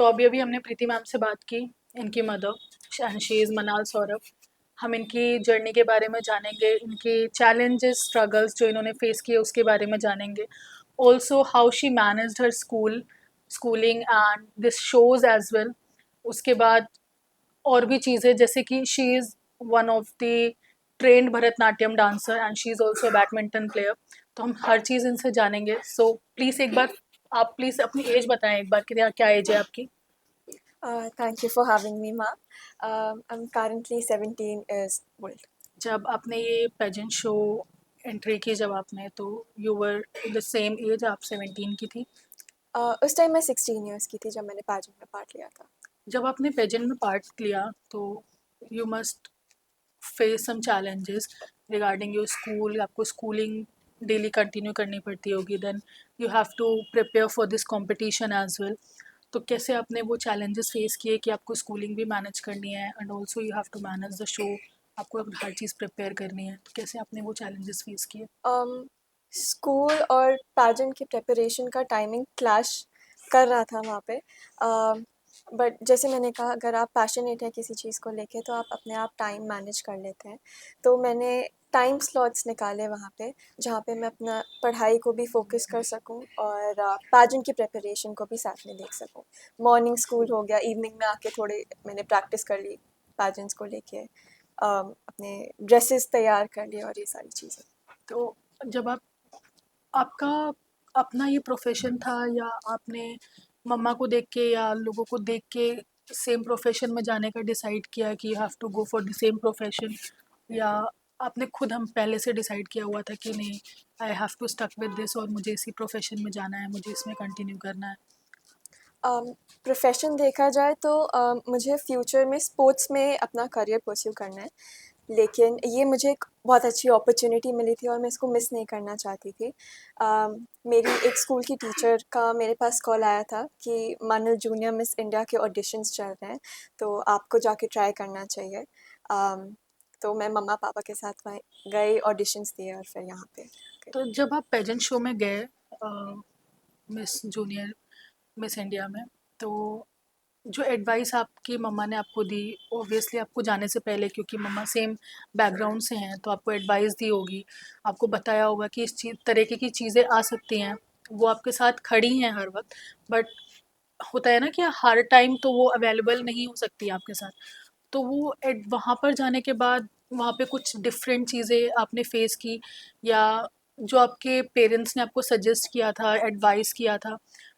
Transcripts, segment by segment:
तो अभी अभी हमने प्रीति मैम से बात की, इनकी मदर, एंड शी इज़ मनाल सौरभ। हम इनकी जर्नी के बारे में जानेंगे, इनके चैलेंजेस, स्ट्रगल्स जो इन्होंने फेस किए उसके बारे में जानेंगे। Also how she managed her schooling and this shows as well. उसके बाद और भी चीज़ें, जैसे कि she is one of the trained Bharatanatyam dancer and she is also badminton player. तो हम हर चीज़ इनसे जानेंगे। सो प्लीज़ एक बार आप प्लीज़ अपनी एज बताएं एक बार कि क्या एज है आपकी। Thank you for having me, ma'am. I'm currently 17 years old. जब आपने ये पेजेंट शो एंट्री की जब आपने, तो you were the same age, आप 17 की थी। उस टाइम मैं 16 years की थी जब मैंने pageant में पार्ट लिया था. जब आपने पेजेंट में पार्ट लिया तो you must face some challenges regarding your school. आपको स्कूलिंग डेली कंटिन्यू करनी पड़ती होगी, then you have to prepare for this competition as well. तो कैसे आपने वो चैलेंजेस फेस किए कि आपको स्कूलिंग भी मैनेज करनी है and also you have to manage the show, आपको हर चीज़ प्रिपेयर करनी है, तो कैसे आपने वो चैलेंजेस फेस किए? स्कूल और pageant की प्रेपरेशन का टाइमिंग क्लैश कर रहा था वहाँ पे. बट जैसे मैंने कहा, अगर आप पैशनेट हैं किसी चीज़ को लेके तो आप अपने आप टाइम मैनेज कर लेते हैं. तो मैंने टाइम स्लॉट्स निकाले वहाँ पे, जहाँ पे मैं अपना पढ़ाई को भी फोकस कर सकूँ और पैजेंट की प्रेपरेशन को भी साथ में देख सकूँ. मॉर्निंग स्कूल हो गया, इवनिंग में आके थोड़े मैंने प्रैक्टिस कर ली पैजेंट्स को लेके, अपने ड्रेसेस तैयार कर लिए और ये सारी चीज़ें. तो जब आपका अपना ये प्रोफेशन था, या आपने मम्मा को देख के या लोगों को देख के सेम प्रोफेशन में जाने का डिसाइड किया कि you have to go for the same profession, या आपने खुद हम पहले से डिसाइड किया हुआ था कि नहीं, I have to stuck with this और मुझे इसी प्रोफेशन में जाना है, मुझे इसमें कंटिन्यू करना है? प्रोफेशन देखा जाए तो मुझे फ्यूचर में स्पोर्ट्स में अपना करियर परस्यू करना है, लेकिन ये मुझे एक बहुत अच्छी अपॉर्चुनिटी मिली थी और मैं इसको मिस नहीं करना चाहती थी. मेरी एक स्कूल की टीचर का मेरे पास कॉल आया था कि मानल जूनियर मिस इंडिया के ऑडिशंस चल रहे हैं, तो आपको जाके ट्राई करना चाहिए. तो मैं मम्मा पापा के साथ वहाँ गई, ऑडिशंस दिए और फिर यहाँ पे गई. तो जब आप पेजेंट शो में गए, मिस जूनियर मिस इंडिया में, तो जो एडवाइस आपकी मम्मा ने आपको दी, ऑब्वियसली आपको जाने से पहले, क्योंकि मम्मा सेम बैकग्राउंड से हैं, तो आपको एडवाइस दी होगी, आपको बताया होगा कि इस चीज़ तरीके की चीज़ें आ सकती हैं, वो आपके साथ खड़ी हैं हर वक्त। बट होता है ना कि हर टाइम तो वो अवेलेबल नहीं हो सकती आपके साथ। तो वो वहाँ पर जाने के बाद वहाँ पे कुछ डिफरेंट चीज़ें आपने फेस की, या जो आपके पेरेंट्स ने आपको सजेस्ट किया था, एडवाइस किया था,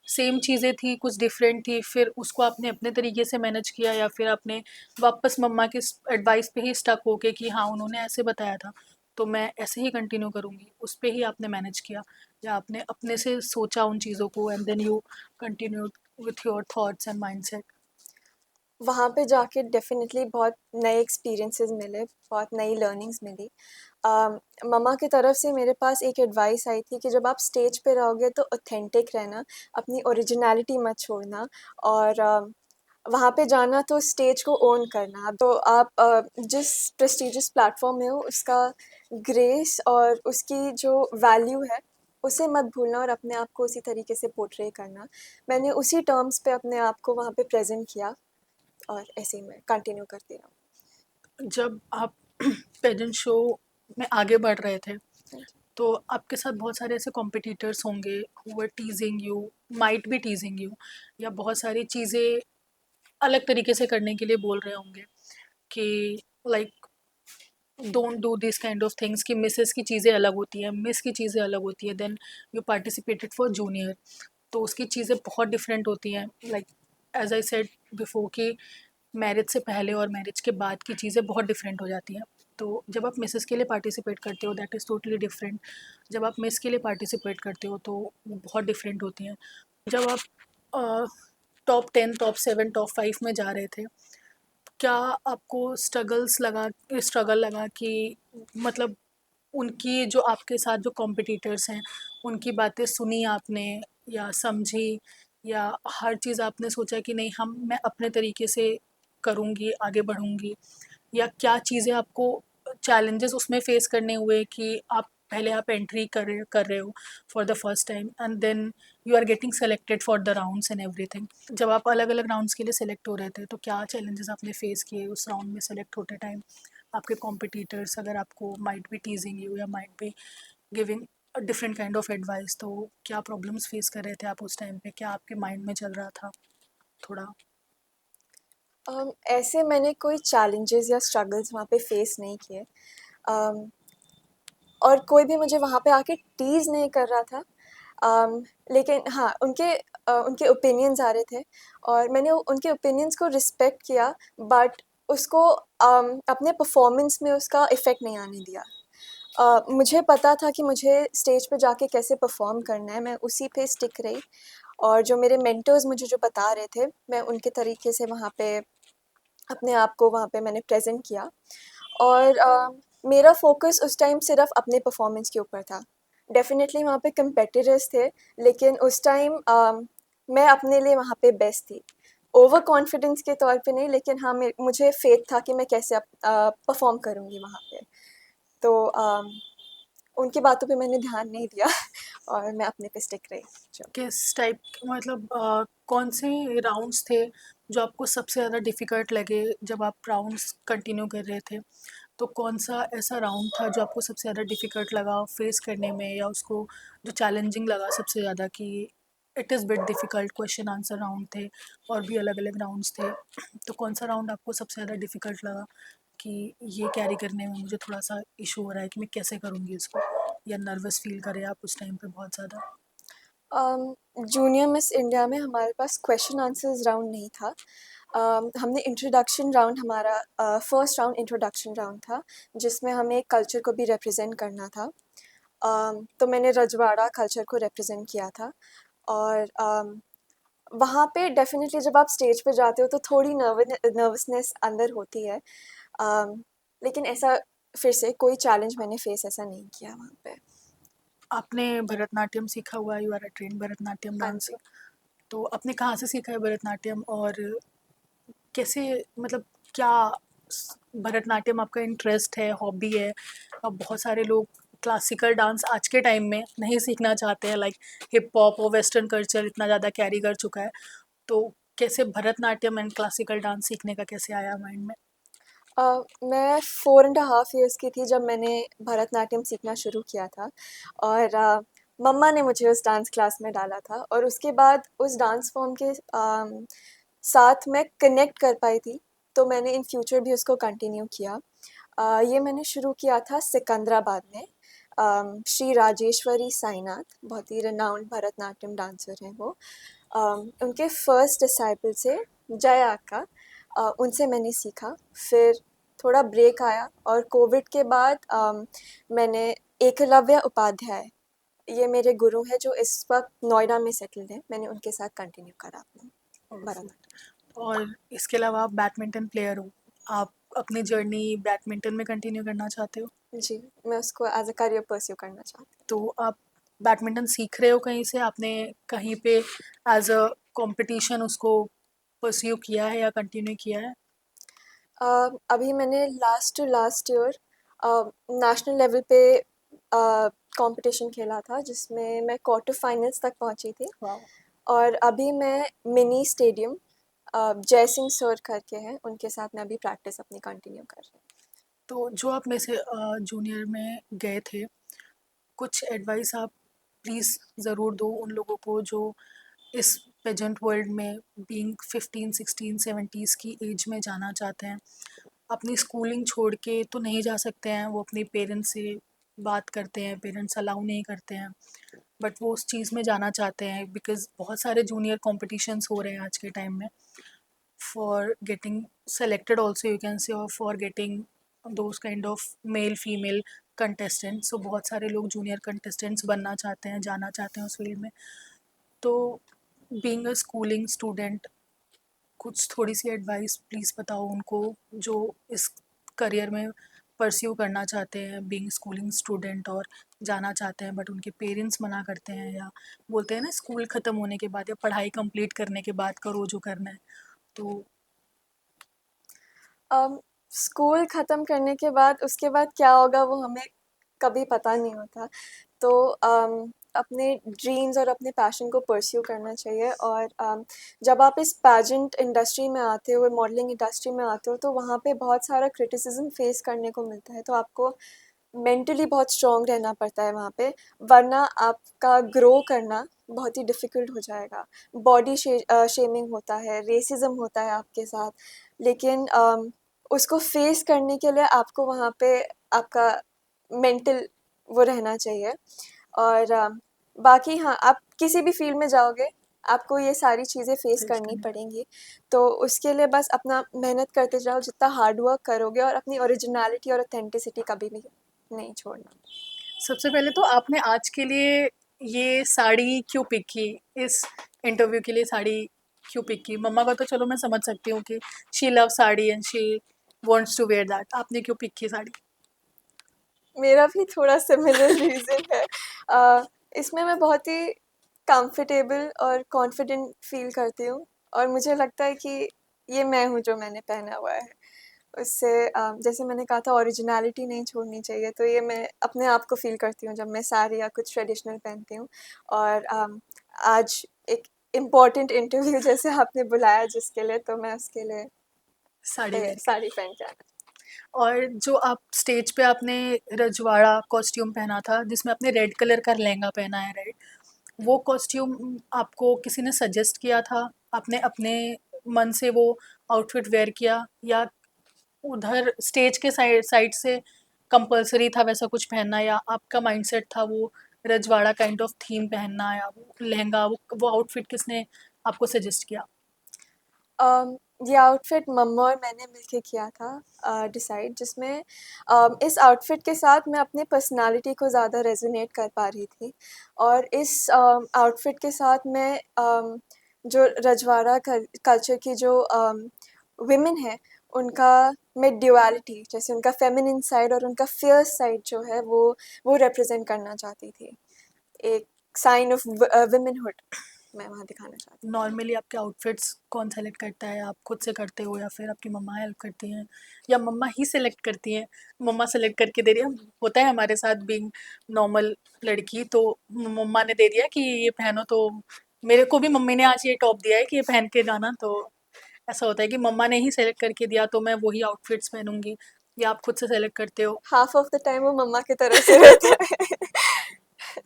सेम चीज़ें थी, कुछ डिफरेंट थी, फिर उसको आपने अपने तरीके से मैनेज किया, या फिर आपने वापस मम्मा के एडवाइस पे ही स्टक होके कि हाँ उन्होंने ऐसे बताया था तो मैं ऐसे ही कंटिन्यू करूँगी, उस पे ही आपने मैनेज किया, या आपने अपने से सोचा उन चीज़ों को and then you continue with your thoughts and mindset? वहाँ पे जाके डेफ़िनेटली बहुत नए एक्सपीरियंसेस मिले, बहुत नई लर्निंग्स मिली. मम्मा की तरफ से मेरे पास एक एडवाइस आई थी कि जब आप स्टेज पे रहोगे तो ऑथेंटिक रहना, अपनी ओरिजिनलिटी मत छोड़ना, और वहाँ पे जाना तो स्टेज को ओन करना. तो आप जिस प्रेस्टिजियस प्लेटफॉर्म में हो उसका ग्रेस और उसकी जो वैल्यू है उसे मत भूलना और अपने आप को उसी तरीके से पोर्ट्रे करना. मैंने उसी टर्म्स पे अपने आप को वहाँ पे प्रेजेंट किया और ऐसे ही मैं कंटिन्यू करती जब आप पेजेंट शो में आगे बढ़ रहे थे, रहूँ. तो आपके साथ बहुत सारे ऐसे कॉम्पिटिटर्स होंगे who were टीजिंग you, might be टीजिंग you, या बहुत सारी चीज़ें अलग तरीके से करने के लिए बोल रहे होंगे कि like don't do this kind of things, कि मिसेस की चीज़ें अलग होती हैं, मिस की चीज़ें अलग होती है, then you participated for junior, तो उसकी चीज़ें बहुत डिफरेंट होती हैं। Like as I said before कि मैरिज से पहले और मैरिज के बाद की चीज़ें बहुत डिफरेंट हो जाती हैं। तो जब आप मिसेस के लिए पार्टिसिपेट करते हो दैट इज़ टोटली डिफरेंट, जब आप मिस के लिए पार्टिसिपेट करते हो तो वो बहुत डिफरेंट होती हैं। जब आप टॉप 10, टॉप 7, टॉप 5 में जा रहे थे, क्या आपको स्ट्रगल लगा कि मतलब उनकी जो आपके साथ जो कॉम्पिटिटर्स हैं उनकी बातें सुनी आपने, या समझी, या हर चीज़ आपने सोचा कि नहीं हम मैं अपने तरीके से करूँगी, आगे बढ़ूँगी, या क्या चीज़ें आपको चैलेंजेस उसमें फेस करने हुए कि आप पहले आप एंट्री कर रहे हो for the first time, and then you are getting selected for the rounds and everything. जब आप अलग अलग राउंड्स के लिए सेलेक्ट हो रहे थे तो क्या चैलेंजेस आपने फेस किए उस राउंड में सेलेक्ट होते टाइम? आपके कॉम्पिटिटर्स अगर आपको माइट बी टीजिंग यू या might be giving a different kind of advice, तो क्या प्रॉब्लम्स फेस कर रहे थे आप उस टाइम पे? क्या आपके माइंड में चल रहा था थोड़ा? ऐसे मैंने कोई चैलेंजेस या स्ट्रगल्स वहाँ पे फेस नहीं किए। um, और कोई भी मुझे वहाँ पे आके टीज़ नहीं कर रहा था। लेकिन हाँ, उनके ओपिनियंस आ रहे थे और मैंने उनके ओपिनियंस को रिस्पेक्ट किया, बट उसको अपने परफॉर्मेंस में उसका इफ़ेक्ट नहीं आने दिया। मुझे पता था कि मुझे स्टेज पे जाके कैसे परफॉर्म करना है, मैं उसी पे स्टिक रही और जो मेरे मेंटर्स मुझे जो बता रहे थे, मैं उनके तरीके से वहाँ पे अपने आप को वहाँ पे मैंने प्रेज़ेंट किया और मेरा फ़ोकस उस टाइम सिर्फ़ अपने परफ़ॉर्मेंस के ऊपर था। डेफ़िनेटली वहाँ पे कम्पेटिटर्स थे, लेकिन उस टाइम मैं अपने लिए वहाँ पे बेस्ट थी। ओवर कॉन्फिडेंस के तौर पे नहीं, लेकिन हाँ, मुझे फ़ेथ था कि मैं कैसे परफ़ॉर्म करूँगी वहाँ पे। तो उनकी बातों पे मैंने ध्यान नहीं दिया और मैं अपने पे स्टिक रही। जो किस टाइप, मतलब कौन से राउंड्स थे जो आपको सबसे ज़्यादा डिफ़िकल्ट लगे जब आप राउंड्स कंटिन्यू कर रहे थे? तो कौन सा ऐसा राउंड था जो आपको सबसे ज़्यादा डिफ़िकल्ट लगा फेस करने में, या उसको जो चैलेंजिंग लगा सबसे ज़्यादा कि it is bit difficult? Question answer round थे और भी अलग अलग राउंड्स थे, तो कौन सा राउंड आपको सबसे ज़्यादा डिफ़िकल्ट लगा कि ये कैरी करने में मुझे थोड़ा सा इशू हो रहा है कि मैं कैसे करूँगी इसको, या नर्वस फील करें आप उस टाइम पे बहुत ज़्यादा? जूनियर मिस इंडिया में हमारे पास क्वेश्चन आंसर्स राउंड नहीं था। हमने इंट्रोडक्शन राउंड, हमारा फर्स्ट राउंड इंट्रोडक्शन राउंड था, जिसमें हमें कल्चर को भी रिप्रेजेंट करना था। तो मैंने रजवाड़ा कल्चर को रिप्रेजेंट किया था और वहाँ पे डेफिनेटली जब आप स्टेज पे जाते हो तो थोड़ी नर्वसनेस अंदर होती है। लेकिन ऐसा फिर से कोई चैलेंज मैंने फेस ऐसा नहीं किया वहाँ पे। आपने भरतनाट्यम सीखा हुआ है, you are a train Bharatanatyam हाँ जी। डांसर, तो आपने कहाँ से सीखा है भरतनाट्यम, और कैसे, मतलब क्या भरतनाट्यम आपका इंटरेस्ट है, हॉबी है? अब बहुत सारे लोग क्लासिकल डांस आज के टाइम में नहीं सीखना चाहते हैं, लाइक हिप हॉप और वेस्टर्न कल्चर इतना ज़्यादा कैरी कर चुका है, तो कैसे भरतनाट्यम एंड क्लासिकल डांस सीखने का कैसे आया माइंड में? मैं 4.5 इयर्स की थी जब मैंने भरतनाट्यम सीखना शुरू किया था और मम्मा ने मुझे उस डांस क्लास में डाला था और उसके बाद उस डांस फॉर्म के साथ मैं कनेक्ट कर पाई थी, तो मैंने इन फ्यूचर भी उसको कंटिन्यू किया। ये मैंने शुरू किया था सिकंदराबाद में। श्री राजेश्वरी साईनाथ बहुत ही रिनाउंड भरतनाट्यम डांसर हैं वो। उनके फर्स्ट डिसाइपल से जया अक्का, उनसे मैंने सीखा। फिर थोड़ा ब्रेक आया और कोविड के बाद मैंने एकलव्य उपाध्याय, ये मेरे गुरु हैं जो इस वक्त नोएडा में सेटल्ड हैं, मैंने उनके साथ कंटिन्यू करा अपना भरतनाट्यम। और इसके अलावा आप बैडमिंटन प्लेयर हो, आप अपनी जर्नी बैडमिंटन में कंटिन्यू करना चाहते हो, जी, मैं उसको एज अ करियर परस्यू करना चाहती तो आप बैडमिंटन सीख रहे हो कहीं से? आपने कहीं पे एज अ कंपटीशन उसको परस्यू किया है या कंटिन्यू किया है? हूँ। अभी मैंने last to last year national level पे कंपटीशन खेला था, जिसमें मैं क्वार्टर फाइनल्स तक पहुंची थी वाह। और अभी मैं मिनी स्टेडियम, जय सिंह सर करके हैं, उनके साथ मैं अभी प्रैक्टिस अपनी कंटिन्यू कर रही तो जो आप में से जूनियर में गए थे, कुछ एडवाइस आप प्लीज़ ज़रूर दो उन लोगों को जो इस पेजेंट वर्ल्ड में बीइंग 15 16 17 की एज में जाना चाहते हैं। अपनी स्कूलिंग छोड़ के तो नहीं जा सकते हैं, वो अपने पेरेंट्स से बात करते हैं, पेरेंट्स अलाउ नहीं करते हैं, बट वो उस चीज़ में जाना चाहते हैं बिकॉज़ बहुत सारे जूनियर कॉम्पिटिशन्स हो रहे हैं आज के टाइम में, for getting selected also you can say, or for getting those kind of male female contestants, so बहुत सारे लोग जूनियर कंटेस्टेंट्स बनना चाहते हैं, जाना चाहते हैं उस फील्ड में। तो बीइंग अ स्कूलिंग स्टूडेंट, कुछ थोड़ी सी एडवाइस प्लीज़ बताओ उनको जो इस करियर में परस्यू करना चाहते हैं, बीइंग स्कूलिंग स्टूडेंट, और जाना चाहते हैं बट उनके पेरेंट्स मना करते हैं, या बोलते हैं ना स्कूल ख़त्म होने के बाद या पढ़ाई कंप्लीट करने के बाद करो जो करना है, तो स्कूल ख़त्म करने के बाद उसके बाद क्या होगा वो हमें कभी पता नहीं होता। तो अपने ड्रीम्स और अपने पैशन को परस्यू करना चाहिए। और जब आप इस पैजेंट इंडस्ट्री में आते हो, मॉडलिंग इंडस्ट्री में आते हो, तो वहाँ पे बहुत सारा क्रिटिसिज्म फेस करने को मिलता है। तो आपको मेंटली बहुत स्ट्रॉन्ग रहना पड़ता है वहाँ पे, वरना आपका ग्रो करना बहुत ही डिफ़िकल्ट हो जाएगा। बॉडी शेमिंग होता है, रेसिज्म होता है आपके साथ, लेकिन उसको फेस करने के लिए आपको वहाँ पे आपका मेंटल वो रहना चाहिए। और बाकी हाँ, आप किसी भी फील्ड में जाओगे, आपको ये सारी चीज़ें फेस फेस करनी करने पड़ेंगी। तो उसके लिए बस अपना मेहनत करते जाओ, जितना हार्ड वर्क करोगे, और अपनी ओरिजिनलिटी और ऑथेंटिसिटी कभी भी नहीं छोड़ना। सबसे पहले तो आपने आज के लिए ये साड़ी क्यों पिक की, इस इंटरव्यू के लिए साड़ी क्यों पिक की? मम्मा का तो चलो मैं समझ सकती हूँ कि she love sari and she wants to wear that, आपने क्यों पिक की साड़ी? मेरा भी थोड़ा सिमिलर रीज़न है। इसमें मैं बहुत ही कंफर्टेबल और कॉन्फिडेंट फील करती हूँ, और मुझे लगता है कि ये मैं हूँ जो मैंने पहना हुआ है। उससे जैसे मैंने कहा था, ओरिजिनलिटी नहीं छोड़नी चाहिए, तो ये मैं अपने आप को फ़ील करती हूँ जब मैं साड़ी या कुछ ट्रेडिशनल पहनती हूँ। और आज एक इम्पोर्टेंट इंटरव्यू जैसे आपने बुलाया जिसके लिए, तो मैं उसके लिए साड़ी वेयर की। साड़ी पहन के आना। और जो आप स्टेज पे आपने रजवाड़ा कॉस्ट्यूम पहना था जिसमें आपने रेड कलर का लहंगा पहना है, राइट? वो कॉस्ट्यूम आपको किसी ने सजेस्ट किया था, आपने अपने मन से वो आउटफिट वेयर किया, या उधर स्टेज के साइड साइड से कंपलसरी था वैसा कुछ पहनना, या आपका माइंडसेट था वो रजवाड़ा काइंड ऑफ थीम पहनना, या वो लहंगा, वो आउटफिट किसने आपको सजेस्ट किया? ये आउटफिट मम्मा और मैंने मिलके किया था डिसाइड, जिसमें इस आउटफिट के साथ मैं अपनी पर्सनालिटी को ज़्यादा रेजोनेट कर पा रही थी। और इस आउटफिट के साथ मैं जो रजवाड़ा कल्चर की जो विमेन है, उनका मैं ड्युअलिटी, जैसे उनका फेमिनिन साइड और उनका फियर्स साइड जो है, वो रिप्रेजेंट करना चाहती थी। एक साइन ऑफ विमेनहुड मैं वहाँ दिखाना चाहती थी। नॉर्मली आपके आउटफिट्स कौन सेलेक्ट करता है? आप खुद से करते हो या फिर आपकी मम्मा हेल्प करती हैं, या मम्मा ही सेलेक्ट करती हैं? मम्मा सेलेक्ट करके दे रही है, होता है हमारे साथ बीइंग नॉर्मल लड़की, तो मम्मा ने दे दिया कि ये पहनो, तो मेरे को भी मम्मी ने आज ये टॉप दिया है कि ये पहन के जाना, तो ऐसा होता है कि मम्मा ने ही सेलेक्ट करके दिया तो मैं वही आउटफिट्स पहनूंगी, या आप खुद से सेलेक्ट करते हो? हाफ ऑफ द टाइम वो मम्मा की तरफ से रहता है।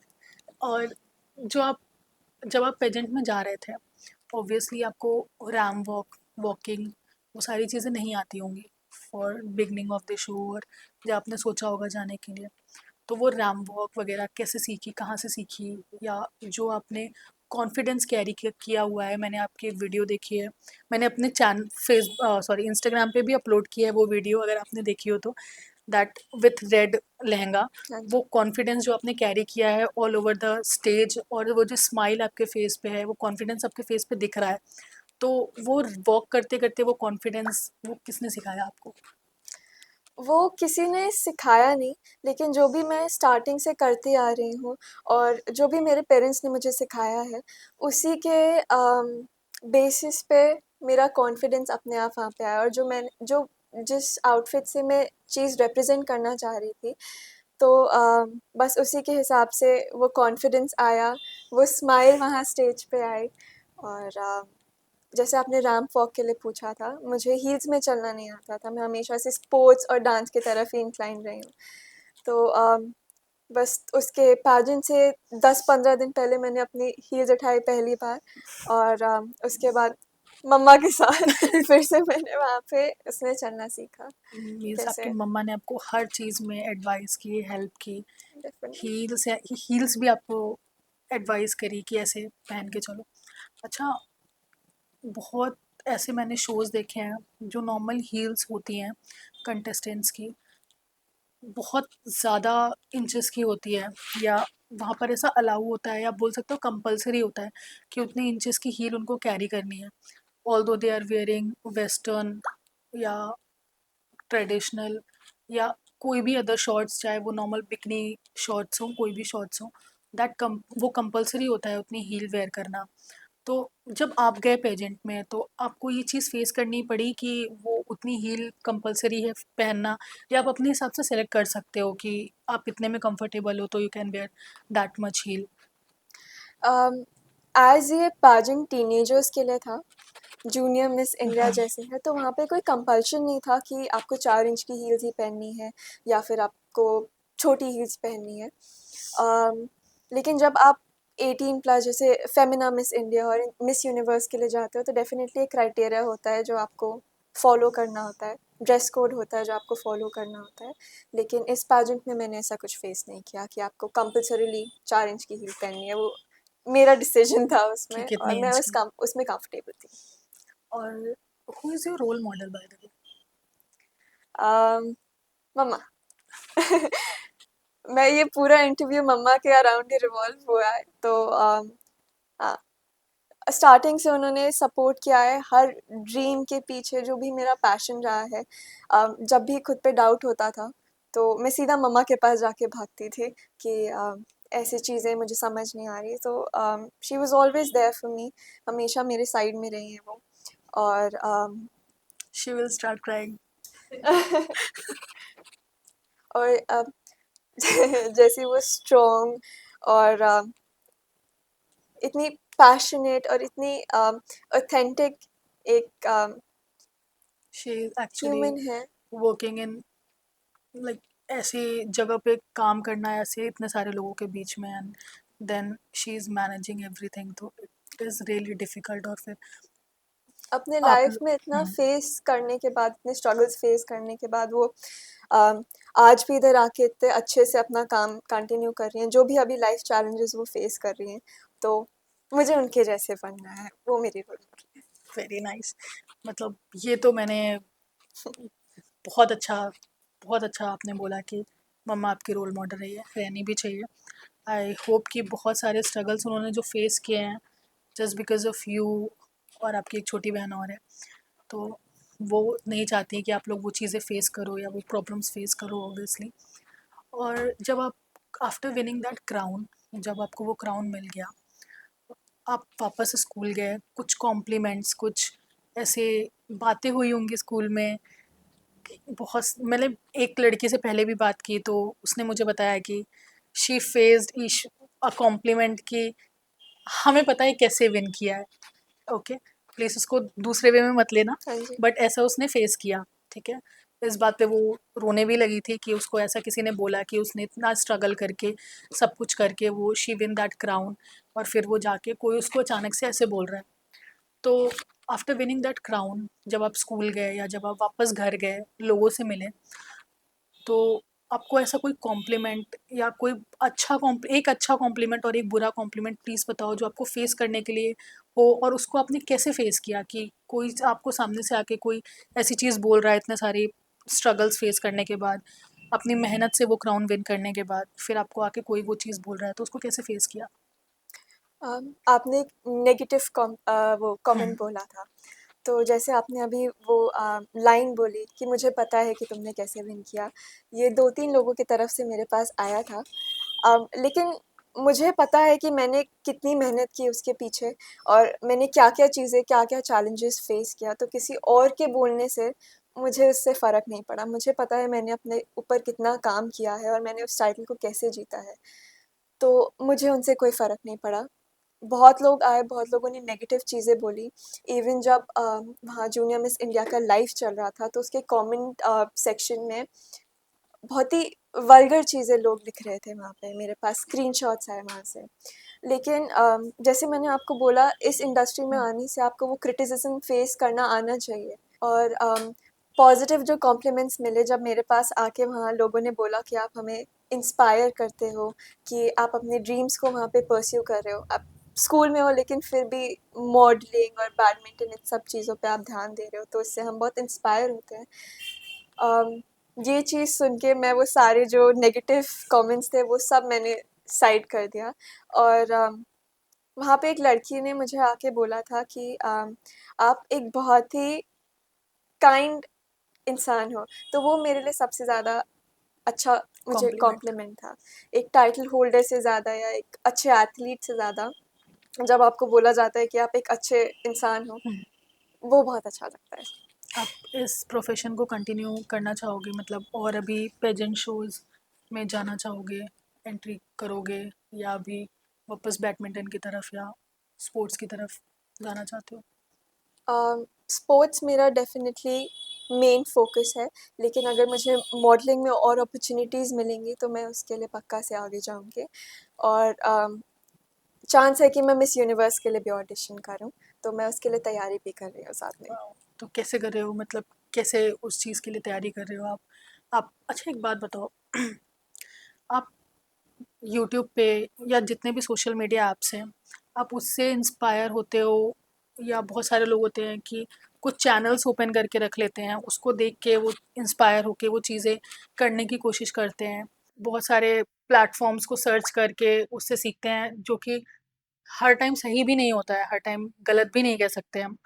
और जो आप जब आप पेजेंट में जा रहे थे, ऑब्वियसली आपको रैम वॉक, वॉकिंग, वो सारी चीज़ें नहीं आती होंगी for beginning of the show, और जब आपने सोचा होगा जाने के लिए, तो वो रैम वॉक वगैरह कैसे सीखी, कहाँ से सीखी? या जो आपने कॉन्फिडेंस कैरी किया हुआ है, मैंने आपकी वीडियो देखी है, मैंने अपने फेस सॉरी इंस्टाग्राम पे भी अपलोड किया है वो वीडियो, अगर आपने देखी हो तो, दैट विथ रेड लहंगा, हाँ वो जी। कॉन्फिडेंस जो आपने कैरी किया है ऑल ओवर द स्टेज, और वो जो स्माइल आपके फेस पे है, वो कॉन्फिडेंस आपके फेस पे दिख रहा है, तो वो वॉक करते करते वो कॉन्फिडेंस वो किसने सिखाया आपको? वो किसी ने सिखाया नहीं, लेकिन जो भी मैं स्टार्टिंग से करती आ रही हूँ, और जो भी मेरे पेरेंट्स ने मुझे सिखाया है, उसी के बेसिस पे मेरा कॉन्फिडेंस अपने आप वहाँ पे आया। और जो जिस आउटफिट से मैं चीज़ रिप्रेजेंट करना चाह रही थी, तो बस उसी के हिसाब से वो कॉन्फिडेंस आया, वो स्माइल वहाँ स्टेज पे आई। और जैसे आपने रैंप वॉक के लिए पूछा था, मुझे हील्स में चलना नहीं आता था, मैं हमेशा से स्पोर्ट्स और डांस की तरफ ही इंक्लाइन रही हूँ। तो बस उसके पैजेंट से 10-15 दिन पहले मैंने अपनी हील्स उठाई पहली बार, और उसके बाद मम्मा के साथ फिर से मैंने वहाँ पे उसमें चलना सीखा। मीन्स आपकी कैसे मम्मा ने आपको हर चीज़ में एडवाइस की, हेल्प की, डिफरेंट। हील्स, या हील्स भी आपको एडवाइस करी कि ऐसे पहन के चलो? अच्छा, बहुत ऐसे मैंने शोज़ देखे हैं जो नॉर्मल हील्स होती हैं कंटेस्टेंट्स की, बहुत ज़्यादा इंचेस की होती है, या वहाँ पर ऐसा अलाउ होता है, या बोल सकते हो कंपलसरी होता है कि उतने इंचेस की हील उनको कैरी करनी है, although they are wearing western या ट्रेडिशनल, या कोई भी अदर शॉर्ट्स, चाहे वो नॉर्मल बिकनी शॉर्ट्स हों, कोई भी शॉर्ट्स हों, दैट कम वो कंपलसरी होता है उतनी हील वेयर करना। तो जब आप गए पेजेंट में तो आपको ये चीज़ फेस करनी पड़ी कि वो उतनी हील कंपलसरी है पहनना, या आप अपने हिसाब से सेलेक्ट कर सकते हो कि आप इतने में कंफर्टेबल हो तो you can wear that much heel? As ये पैजेंट टीनेजर्स के लिए था, जूनियर मिस इंडिया जैसे है, तो वहाँ पे कोई कंपल्शन नहीं था कि आपको 4 इंच की हील्स ही पहननी है या फिर आपको छोटी हील्स पहननी है। लेकिन जब आप 18 प्लस जैसे फेमिना मिस इंडिया और मिस यूनिवर्स के लिए जाते हो तो डेफिनेटली एक क्राइटेरिया होता है जो आपको फॉलो करना होता है, ड्रेस कोड होता है जो आपको फॉलो करना होता है। लेकिन इस पैजेंट में मैंने ऐसा कुछ फेस नहीं किया कि आपको कंपल्सरीली 4 इंच की हील पहननी है। वो मेरा डिसीजन था कि उसमें और कितने मैं इंच उस की? काम उसमें कंफर्टेबल थी। और who is your role model by the way? मम्मा। मैं ये पूरा इंटरव्यू मम्मा के अराउंड ही रिवॉल्व हुआ है। तो हाँ, स्टार्टिंग से उन्होंने सपोर्ट किया है हर ड्रीम के पीछे जो भी मेरा पैशन रहा है। जब भी खुद पे डाउट होता था तो मैं सीधा मम्मा के पास जाके भागती थी कि ऐसी चीज़ें मुझे समझ नहीं आ रही, तो she was always there for me. हमेशा मेरे साइड में रही हैं वो। और शी विल स्टार्ट क्राइंग। और जैसे वो स्ट्रॉन्ग और इतनी पैशनेट और इतनी ऑथेंटिक एक शी इज़ एक्चुअली ह्यूमन है। वर्किंग इन लाइक ऐसी जगह पे काम करना है ऐसे इतने सारे लोगों के बीच में, and then she is managing everything, तो इट इज़ रियली डिफ़िकल्ट। और फिर अपने आप लाइफ में इतना हुँ, फेस करने के बाद, इतने स्ट्रगल्स फेस करने के बाद वो अम, आज भी इधर आके इतने अच्छे से अपना काम कंटिन्यू कर रही हैं, जो भी अभी लाइफ चैलेंजेस वो फेस कर रही हैं। तो मुझे उनके जैसे बनना है, वो मेरी रोल मॉडल वेरी नाइस। मतलब ये तो मैंने बहुत अच्छा बहुत अच्छा आपने बोला कि मम्मा आपकी रोल मॉडल रही है, रहनी भी चाहिए। आई होप कि बहुत सारे स्ट्रगल्स उन्होंने जो फेस किए हैं जस्ट बिकॉज ऑफ यू, और आपकी एक छोटी बहन और है, तो वो नहीं चाहती कि आप लोग वो चीज़ें फेस करो या वो प्रॉब्लम्स फेस करो ऑब्वियसली। और जब आप आफ्टर विनिंग दैट क्राउन, जब आपको वो क्राउन मिल गया, आप वापस स्कूल गए, कुछ कॉम्प्लीमेंट्स, कुछ ऐसे बातें हुई होंगी स्कूल में। बहुत मतलब एक लड़की से पहले भी बात की तो उसने मुझे बताया कि शी फेस्ड इश अ कॉम्प्लीमेंट कि हमें पता है कैसे विन किया है, ओके प्लीज़ उसको दूसरे वे में मत लेना, हाँ जी। बट ऐसा उसने फेस किया, ठीक है। इस बात पे वो रोने भी लगी थी कि उसको ऐसा किसी ने बोला कि उसने इतना स्ट्रगल करके सब कुछ करके वो शी विन दैट क्राउन, और फिर वो जाके कोई उसको अचानक से ऐसे बोल रहा है। तो आफ्टर विनिंग दैट क्राउन जब आप स्कूल गए या जब आप वापस घर गए, लोगों से मिले, तो आपको ऐसा कोई कॉम्प्लीमेंट या कोई एक अच्छा कॉम्प्लीमेंट और एक बुरा कॉम्प्लीमेंट प्लीज़ बताओ जो आपको फेस करने के लिए हो, और उसको आपने कैसे फेस किया कि कोई आपको सामने से आके कोई ऐसी चीज़ बोल रहा है इतने सारे स्ट्रगल्स फेस करने के बाद, अपनी मेहनत से वो क्राउन विन करने के बाद फिर आपको आके कोई वो चीज़ बोल रहा है, तो उसको कैसे फेस किया? आपने एक नेगेटिव वो हम्म। कमेंट बोला था। तो जैसे आपने अभी वो लाइन बोली कि मुझे पता है कि तुमने कैसे विन किया, ये 2-3 लोगों की तरफ से मेरे पास आया था। लेकिन मुझे पता है कि मैंने कितनी मेहनत की उसके पीछे और मैंने क्या-क्या चीज़ें, क्या-क्या चैलेंजेस फेस किया, तो किसी और के बोलने से मुझे उससे फ़र्क नहीं पड़ा। मुझे पता है मैंने अपने ऊपर कितना काम किया है और मैंने उस टाइटल को कैसे जीता है, तो मुझे उनसे कोई फ़र्क नहीं पड़ा। बहुत लोग आए, बहुत लोगों ने नेगेटिव चीज़ें बोली। इवन जब वहाँ जूनियर मिस इंडिया का लाइव चल रहा था तो उसके कमेंट सेक्शन में बहुत ही वल्गर चीज़ें लोग लिख रहे थे वहाँ पे, मेरे पास स्क्रीनशॉट्स आए वहाँ से। लेकिन जैसे मैंने आपको बोला, इस इंडस्ट्री में हम्म। आने से आपको वो क्रिटिसिज्म फेस करना आना चाहिए। और पॉजिटिव जो कॉम्प्लीमेंट्स मिले जब मेरे पास आके वहाँ लोगों ने बोला कि आप हमें इंस्पायर करते हो, कि आप अपने ड्रीम्स को वहाँ पे परस्यू कर रहे हो, आप स्कूल में हो लेकिन फिर भी मॉडलिंग और बैडमिंटन इन सब चीज़ों पे आप ध्यान दे रहे हो, तो इससे हम बहुत इंस्पायर होते हैं। अम, ये चीज़ सुन के मैं वो सारे जो नेगेटिव कमेंट्स थे वो सब मैंने साइड कर दिया। और वहाँ पे एक लड़की ने मुझे आके बोला था कि आप एक बहुत ही काइंड इंसान हो, तो वो मेरे लिए सबसे ज़्यादा अच्छा मुझे कॉम्प्लीमेंट। कॉम्प्लीमेंट था। एक टाइटल होल्डर से ज़्यादा या एक अच्छे एथलीट से ज़्यादा जब आपको बोला जाता है कि आप एक अच्छे इंसान हो, हम्म। वो बहुत अच्छा लगता है। आप इस प्रोफेशन को कंटिन्यू करना चाहोगे, मतलब और अभी पेजेंट शोज में जाना चाहोगे, एंट्री करोगे, या अभी वापस बैडमिंटन की तरफ या स्पोर्ट्स की तरफ जाना चाहते हो? स्पोर्ट्स मेरा डेफिनेटली मेन फोकस है, लेकिन अगर मुझे मॉडलिंग में और अपॉर्चुनिटीज़ मिलेंगी तो मैं उसके लिए पक्का से आगे जाऊंगी। और चांस है कि मैं मिस यूनिवर्स के लिए भी ऑडिशन करूं, तो मैं उसके लिए तैयारी भी कर रही हूँ साथ में। वाओ! तो कैसे कर रहे हो, मतलब कैसे उस चीज़ के लिए तैयारी कर रहे हो आप? अच्छा, एक बात बताओ। आप यूट्यूब पे या जितने भी सोशल मीडिया ऐप्स हैं, आप उससे इंस्पायर होते हो, या बहुत सारे लोग होते हैं कि कुछ चैनल्स ओपन करके रख लेते हैं, उसको देख के वो इंस्पायर होके वो चीज़ें करने की कोशिश करते हैं। बहुत सारे प्लेटफ़ॉर्म्स को सर्च करके उससे सीखते हैं, जो कि हर टाइम सही भी नहीं होता है, हर टाइम गलत भी नहीं कह सकते हम।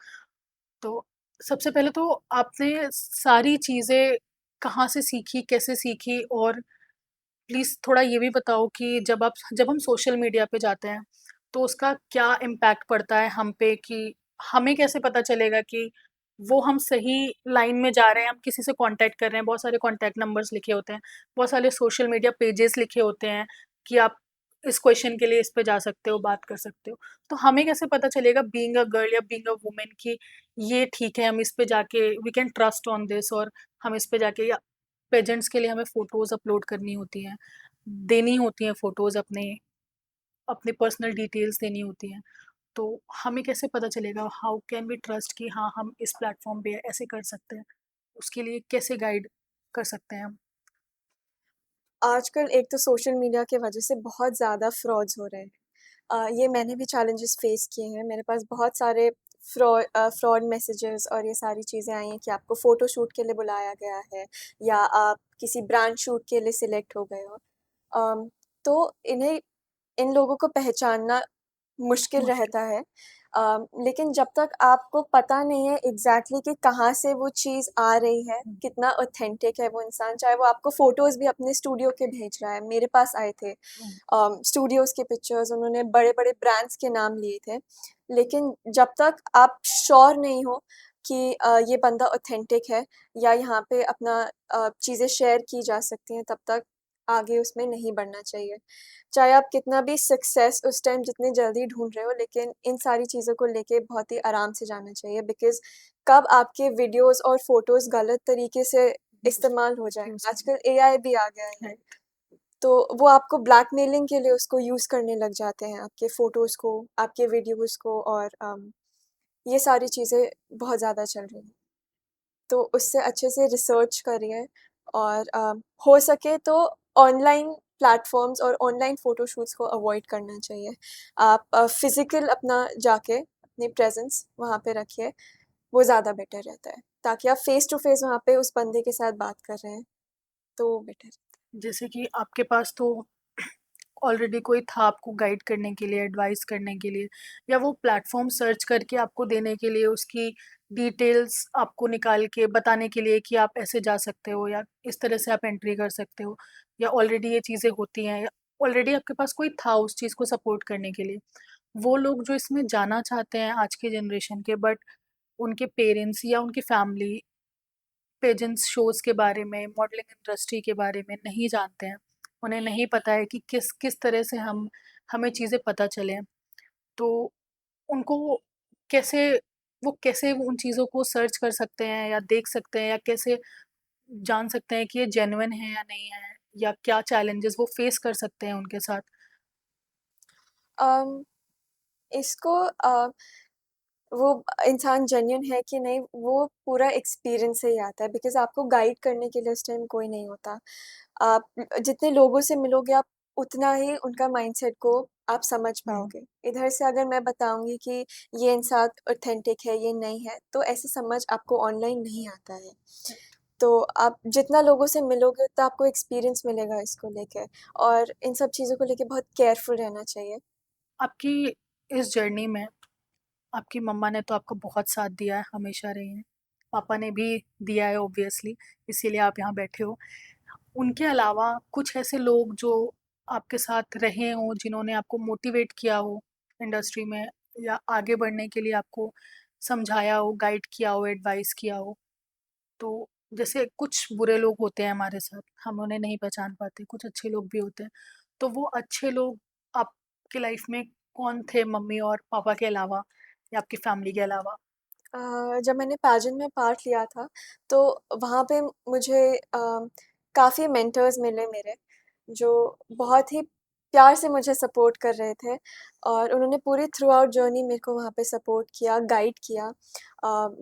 तो सबसे पहले तो आपने सारी चीज़ें कहाँ से सीखी, कैसे सीखी? और प्लीज़ थोड़ा ये भी बताओ कि जब हम सोशल मीडिया पे जाते हैं, तो उसका क्या इम्पैक्ट पड़ता है हम पे, कि हमें कैसे पता चलेगा कि वो हम सही लाइन में जा रहे हैं, हम किसी से कॉन्टैक्ट कर रहे हैं, बहुत सारे कॉन्टैक्ट नंबर्स लिखे होते हैं, बहुत सारे सोशल मीडिया पेजेस लिखे होते हैं कि आप इस क्वेश्चन के लिए इस पे जा सकते हो, बात कर सकते हो। तो हमें कैसे पता चलेगा, बीइंग अ गर्ल या बीइंग अ वुमन, कि ये ठीक है, हम इस पे जाके we can trust on this, और हम इस पे जाके, या पेजेंट्स के लिए हमें फ़ोटोज़ अपलोड करनी होती हैं, देनी होती हैं फ़ोटोज़, अपने अपने पर्सनल डिटेल्स देनी होती हैं। तो हमें कैसे पता चलेगा, हाउ कैन वी ट्रस्ट कि हाँ, हम इस प्लेटफ़ॉर्म पे ऐसे कर सकते हैं? उसके लिए कैसे गाइड कर सकते हैं हम? आजकल एक तो सोशल मीडिया की वजह से बहुत ज़्यादा फ्रॉड्स हो रहे हैं। ये मैंने भी चैलेंजेस फेस किए हैं। मेरे पास बहुत सारे फ्रॉड मैसेजेस और ये सारी चीज़ें आई हैं कि आपको फ़ोटो शूट के लिए बुलाया गया है, या आप किसी ब्रांड शूट के लिए सिलेक्ट हो गए हो। अम, तो इन्हें इन लोगों को पहचानना मुश्किल मुश्किल। रहता है। लेकिन जब तक आपको पता नहीं है एग्ज़ैक्टली कि कहाँ से वो चीज़ आ रही है, हुँ, कितना ऑथेंटिक है वो इंसान, चाहे वो आपको फ़ोटोज़ भी अपने स्टूडियो के भेज रहा है। मेरे पास आए थे हुँ, स्टूडियोज़ के पिक्चर्स, उन्होंने बड़े-बड़े ब्रांड्स के नाम लिए थे। लेकिन जब तक आप श्योर नहीं हो कि ये बंदा ऑथेंटिक है या यहाँ पे अपना चीज़ें शेयर की जा सकती हैं, तब तक आगे उसमें नहीं बढ़ना चाहिए। चाहे आप कितना भी सक्सेस उस टाइम जितनी जल्दी ढूँढ रहे हो, लेकिन इन सारी चीज़ों को लेके बहुत ही आराम से जाना चाहिए, बिकॉज़ कब आपके वीडियोज़ और फ़ोटोज़ गलत तरीके से यूज़ इस्तेमाल हो जाएँ। यूज़ आजकल एआई भी आ गया है, राइट। तो वो आपको ब्लैकमेलिंग के लिए उसको यूज़ करने लग जाते हैं, आपके फ़ोटोज़ को, आपके वीडियोज़ को, और ये सारी चीज़ें बहुत ज़्यादा चल रही हैं। तो उससे अच्छे से रिसर्च करिए, और हो सके तो ऑनलाइन प्लेटफ़ॉर्म्स और ऑनलाइन फ़ोटोशूट्स को अवॉइड करना चाहिए। आप फ़िज़िकल अपना जाके अपनी प्रेज़ेंस वहाँ पे रखिए, वो ज़्यादा बेटर रहता है, ताकि आप फ़ेस टू फ़ेस वहाँ पे उस बंदे के साथ बात कर रहे हैं, तो बेटर। जैसे कि आपके पास तो ऑलरेडी कोई था आपको गाइड करने के लिए, एडवाइस करने के लिए, या वो प्लेटफ़ॉर्म सर्च करके आपको देने के लिए, उसकी डिटेल्स आपको निकाल के बताने के लिए कि आप ऐसे जा सकते हो, या इस तरह से आप एंट्री कर सकते हो, या ऑलरेडी ये चीज़ें होती हैं, या ऑलरेडी आपके पास कोई था उस चीज़ को सपोर्ट करने के लिए। वो लोग जो इसमें जाना चाहते हैं आज के जनरेशन के, बट उनके पेरेंट्स या उनकी फैमिली पेजेंट्स शोज़ के बारे में, मॉडलिंग इंडस्ट्री के बारे में नहीं जानते हैं। उन्हें नहीं पता है कि किस किस तरह से हमें चीज़ें पता चलें। तो उनको कैसे कैसे वो उन चीज़ों को सर्च कर सकते हैं या देख सकते हैं, या कैसे जान सकते हैं कि ये जेन्युइन है या नहीं है? या क्या चैलेंजेस वो फेस कर सकते हैं उनके साथ? अम, इसको वो इंसान जेन्युइन है कि नहीं, वो पूरा एक्सपीरियंस से ही आता है, बिकॉज़ आपको गाइड करने के लिए उस टाइम कोई नहीं होता। आप जितने लोगों से मिलोगे, आप उतना ही उनका माइंडसेट को आप समझ हुँ, पाओगे। इधर से अगर मैं बताऊँगी कि ये इंसान ऑथेंटिक है, ये नहीं है, तो ऐसे समझ आपको ऑनलाइन नहीं आता है। राइट। तो आप जितना लोगों से मिलोगे, उतना आपको एक्सपीरियंस मिलेगा इसको लेके, और इन सब चीज़ों को लेके बहुत केयरफुल रहना चाहिए। आपकी इस जर्नी में आपकी मम्मा ने तो आपका बहुत साथ दिया है, हमेशा रही हैं। पापा ने भी दिया है ऑब्वियसली, इसीलिए आप यहाँ बैठे हो। उनके अलावा कुछ ऐसे लोग जो आपके साथ रहे हों, जिन्होंने आपको मोटिवेट किया हो, इंडस्ट्री में या आगे बढ़ने के लिए आपको समझाया हो, गाइड किया हो, एडवाइस किया हो? तो जैसे कुछ बुरे लोग होते हैं हमारे साथ, हम उन्हें नहीं पहचान पाते, कुछ अच्छे लोग भी होते हैं। तो वो अच्छे लोग आपकी लाइफ में कौन थे, मम्मी और पापा के अलावा या आपकी फैमिली के अलावा? जब मैंने पैजेंट में पार्ट लिया था, तो वहाँ पे मुझे काफ़ी मेंटर्स मिले मेरे, जो बहुत ही प्यार से मुझे सपोर्ट कर रहे थे और उन्होंने पूरी थ्रू आउट जर्नी मेरे को वहाँ पे सपोर्ट किया, गाइड किया।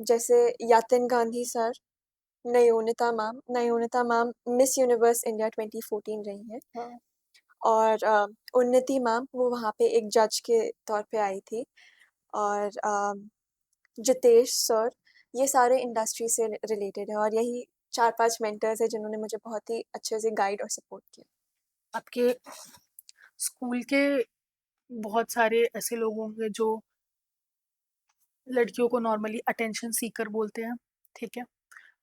जैसे Yatin Gandhi sir, Nayonita ma'am Miss Universe India 2014 रही हैं। हाँ। और उन्नति मैम, वो वहाँ पे एक जज के तौर पे आई थी। और जितेश सर, ये सारे इंडस्ट्री से रिलेटेड हैं और यही 4-5 मेंटर्स हैं जिन्होंने मुझे बहुत ही अच्छे से गाइड और सपोर्ट किया। आपके स्कूल के बहुत सारे ऐसे लोग होंगे जो लड़कियों को नॉर्मली अटेंशन सीकर बोलते हैं, ठीक है?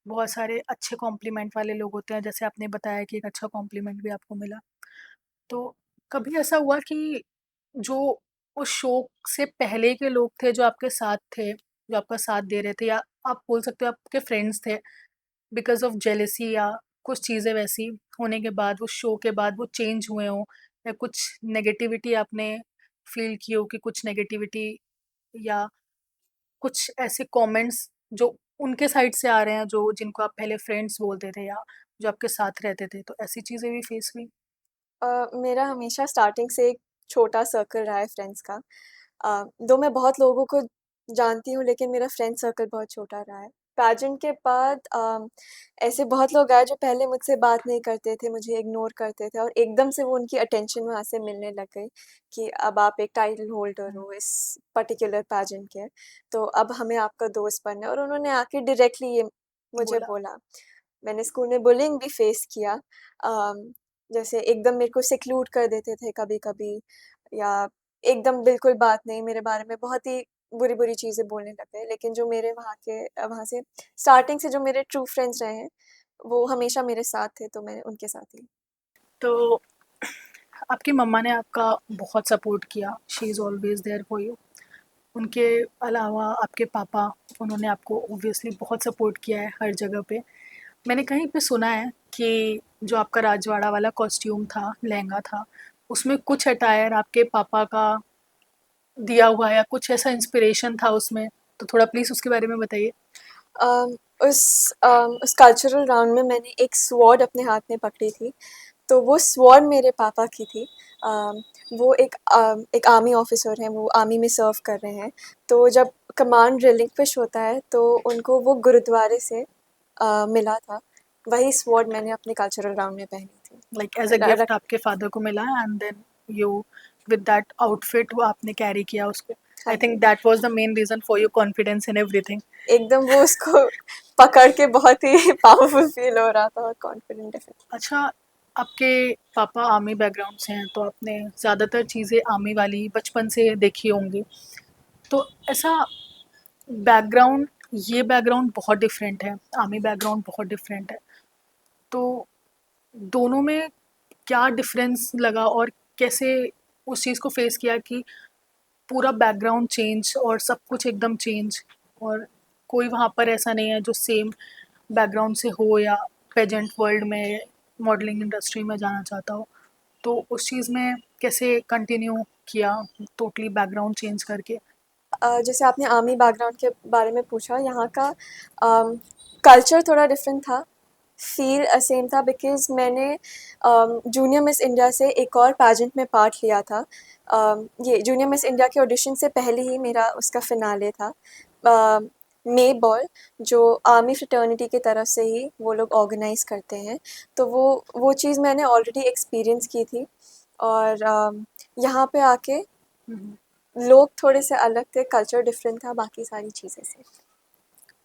बहुत सारे अच्छे कॉम्प्लीमेंट वाले लोग होते हैं, जैसे आपने बताया कि एक अच्छा कॉम्प्लीमेंट भी आपको मिला। तो कभी ऐसा हुआ कि जो उस शो से पहले के लोग थे जो आपके साथ थे, जो आपका साथ दे रहे थे, या आप बोल सकते हो आपके फ्रेंड्स थे, बिकॉज़ ऑफ जेलसी या कुछ चीज़ें वैसी होने के बाद, उस शो के बाद वो चेंज हुए हों, या कुछ नेगेटिविटी आपने फ़ील की हो कि कुछ नेगेटिविटी या कुछ ऐसे कमेंट्स जो उनके साइड से आ रहे हैं, जो जिनको आप पहले फ्रेंड्स बोलते थे या जो आपके साथ रहते थे, तो ऐसी चीज़ें भी फेस हुई? मेरा हमेशा स्टार्टिंग से एक छोटा सर्कल रहा है फ्रेंड्स का। दो मैं बहुत लोगों को जानती हूँ, लेकिन मेरा फ्रेंड सर्कल बहुत छोटा रहा है। पैजेंट के बाद ऐसे बहुत लोग आए जो पहले मुझसे बात नहीं करते थे, मुझे इग्नोर करते थे और एकदम से वो उनकी अटेंशन वहाँ से मिलने लग गई कि अब आप एक टाइटल होल्डर हुँ। हो इस पर्टिकुलर पैजेंट के, तो अब हमें आपका दोस्त बनना है। और उन्होंने आके डायरेक्टली ये मुझे बोला। बोला। मैंने स्कूल में बुलिंग भी फेस किया। जैसे एकदम मेरे को सिक्लूड कर देते थे कभी-कभी, या एकदम बिल्कुल बात नहीं, मेरे बारे में बहुत ही बुरी-बुरी चीज़ें बोलने लग गए। लेकिन जो मेरे वहाँ से स्टार्टिंग से जो मेरे ट्रू फ्रेंड्स रहे हैं, वो हमेशा मेरे साथ थे, तो मैं उनके साथ ही। तो आपकी मम्मा ने आपका बहुत सपोर्ट किया, she is always there for you. उनके अलावा आपके पापा, उन्होंने आपको ऑब्वियसली बहुत सपोर्ट किया है हर जगह पे। मैंने कहीं पे सुना है कि जो आपका राजवाड़ा वाला कॉस्ट्यूम था, लहंगा था, उसमें कुछ अटायर आपके पापा का दिया हुआ है या कुछ ऐसा इंस्पिरेशन था उसमें, तो थोड़ा प्लीज़ उसके बारे में बताइए? अम, उस कल्चरल राउंड में मैंने एक स्वॉर्ड अपने हाथ में पकड़ी थी, तो वो स्वॉर्ड मेरे पापा की थी। वो एक आर्मी ऑफिसर हैं, वो आर्मी में सर्व कर रहे हैं। तो जब कमांड रिलिंक्विश होता है, तो उनको वो गुरुद्वारे से मिला था। वही स्वॉर्ड मैंने अपने कल्चरल राउंड में पहनी थी। लाइक एज़ अ र रख गिफ्ट आपके फादर को मिला and then you with that outfit वो आपने कैरी किया उसको। हाँ आई थिंक जी, that was the main reason for your confidence in everything. एकदम वो उसको पकड़ के बहुत ही पावरफुल फ़ील हो रहा था और कॉन्फिडेंट डेफिनिटली। अच्छा, आपके पापा आर्मी बैकग्राउंड से हैं, तो आपने ज़्यादातर चीज़ें आर्मी वाली बचपन से देखी होंगी। तो ऐसा बैकग्राउंड, ये बैकग्राउंड बहुत डिफरेंट है, आर्मी बैकग्राउंड बहुत डिफरेंट है। तो दोनों में क्या डिफरेंस लगा और कैसे उस चीज़ को फेस किया कि पूरा बैकग्राउंड चेंज और सब कुछ एकदम चेंज, और कोई वहाँ पर ऐसा नहीं है जो सेम बैकग्राउंड से हो या पेजेंट वर्ल्ड में मॉडलिंग इंडस्ट्री में जाना चाहता हो, तो उस चीज़ में कैसे कंटिन्यू किया टोटली बैकग्राउंड चेंज करके? जैसे आपने आर्मी बैकग्राउंड के बारे में पूछा, यहाँ का कल्चर थोड़ा डिफरेंट था, फ़ील सेम था, बिकॉज़ मैंने जूनियर मिस इंडिया से एक और पैजेंट में पार्ट लिया था। ये जूनियर मिस इंडिया के ऑडिशन से पहले ही मेरा उसका फ़िनाले था। मे बॉल, जो आर्मी फ्रेटर्निटी की तरफ से ही वो लोग ऑर्गेनाइज़ करते हैं, तो वो चीज़ मैंने ऑलरेडी एक्सपीरियंस की थी। और यहाँ पे आके हम्म। लोग थोड़े से अलग थे, कल्चर डिफरेंट था, बाकी सारी चीज़ें से।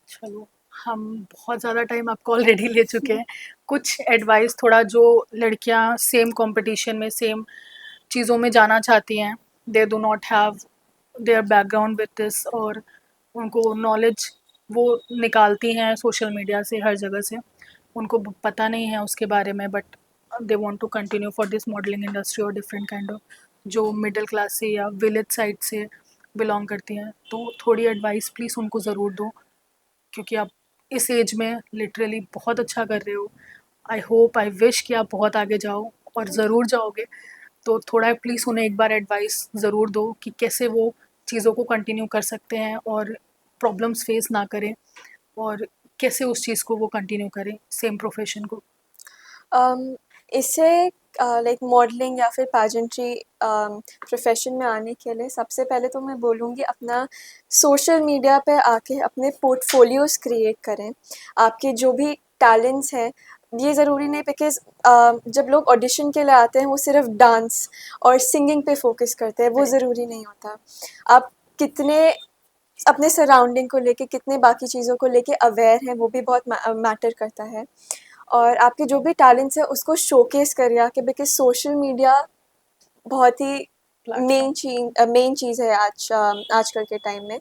चलो, हम बहुत ज़्यादा टाइम आपको ऑलरेडी ले चुके हैं। कुछ एडवाइस थोड़ा, जो लड़कियां सेम कंपटीशन में सेम चीज़ों में जाना चाहती हैं, they do not have their background with this, और उनको नॉलेज वो निकालती हैं सोशल मीडिया से, हर जगह से, उनको पता नहीं है उसके बारे में, but they want to continue for this modelling industry और डिफरेंट काइंड ऑफ, जो मिडिल क्लास से या विलेज साइड से बिलोंग करती हैं, तो थोड़ी एडवाइस प्लीज़ उनको ज़रूर दो, क्योंकि आप इस एज में लिटरली बहुत अच्छा कर रहे हो। आई होप, आई विश कि आप बहुत आगे जाओ और थैंक यू। ज़रूर जाओगे। तो थोड़ा प्लीज़ उन्हें एक बार एडवाइस ज़रूर दो कि कैसे वो चीज़ों को कंटिन्यू कर सकते हैं और प्रॉब्लम्स फेस ना करें, और कैसे उस चीज़ को वो कंटिन्यू करें, सेम प्रोफेशन को। इससे लाइक मॉडलिंग या फिर पैजेंट्री प्रोफेशन में आने के लिए सबसे पहले तो मैं बोलूँगी अपना सोशल मीडिया पे आके अपने पोर्टफोलियोज क्रिएट करें। आपके जो भी टैलेंट्स हैं, ये ज़रूरी नहीं बिकॉज़ जब लोग ऑडिशन के लिए आते हैं वो सिर्फ डांस और सिंगिंग पे फोकस करते हैं, वो राइट। ज़रूरी नहीं होता। आप कितने अपने सराउंडिंग को लेके, कितने बाकी चीज़ों को लेके अवेयर हैं, वो भी बहुत मैटर करता है। और आपके जो भी टैलेंट्स हैं उसको शोकेस करिए आके, बिकॉज़ सोशल मीडिया बहुत ही प्लेटफॉर्म। मेन चीज़ है आजकल के टाइम में।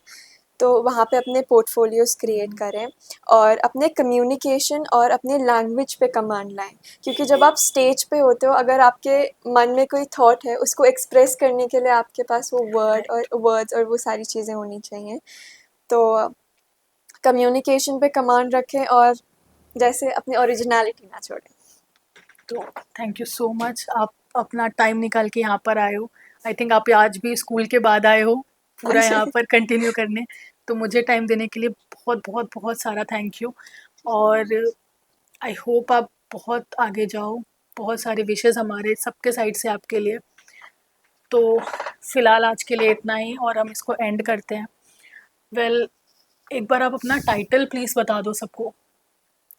तो वहाँ पे अपने पोर्टफोलियोज़ क्रिएट करें और अपने कम्युनिकेशन और अपने लैंग्वेज पे कमांड लाएँ। क्योंकि जब आप स्टेज पे होते हो, अगर आपके मन में कोई थॉट है, उसको एक्सप्रेस करने के लिए आपके पास वो राइट। वर्ड्स और वो सारी चीज़ें होनी चाहिए। तो कम्युनिकेशन पे कमांड रखें और जैसे अपनी ओरिजिनैलिटी ना छोड़ें। तो थैंक यू सो मच, आप अपना टाइम निकाल के यहाँ पर आए हो। आई थिंक आप आज भी स्कूल के बाद आए हो हाँ पूरा यहाँ जी। पर कंटिन्यू करने। तो मुझे टाइम देने के लिए बहुत बहुत बहुत सारा थैंक यू। और आई होप आप बहुत आगे जाओ। बहुत सारे विशेज़ हमारे सबके साइड से आपके लिए। तो फ़िलहाल आज के लिए इतना ही और हम इसको एंड करते हैं। वेल, एक बार आप अपना टाइटल प्लीज़ बता दो सबको।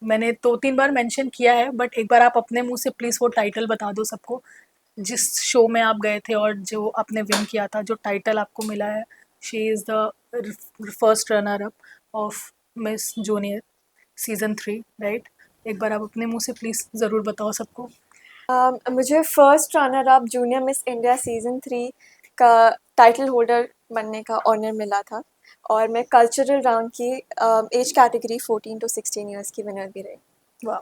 मैंने 2-3 बार मेंशन किया है, बट एक बार आप अपने मुँह से प्लीज़ वो टाइटल बता दो सबको, जिस शो में आप गए थे और जो आपने विन किया था, जो टाइटल आपको मिला है। She is the first runner up of miss junior season 3, right? एक बार आप अपने मुँह से प्लीज़ ज़रूर बताओ सबको। मुझे first runner up junior miss India season 3 का टाइटल होल्डर बनने का ऑनर मिला था और मैं कल्चरल राउंड की एज कैटेगरी 14 to 16 ईयर्स की विनर भी रही। वाह!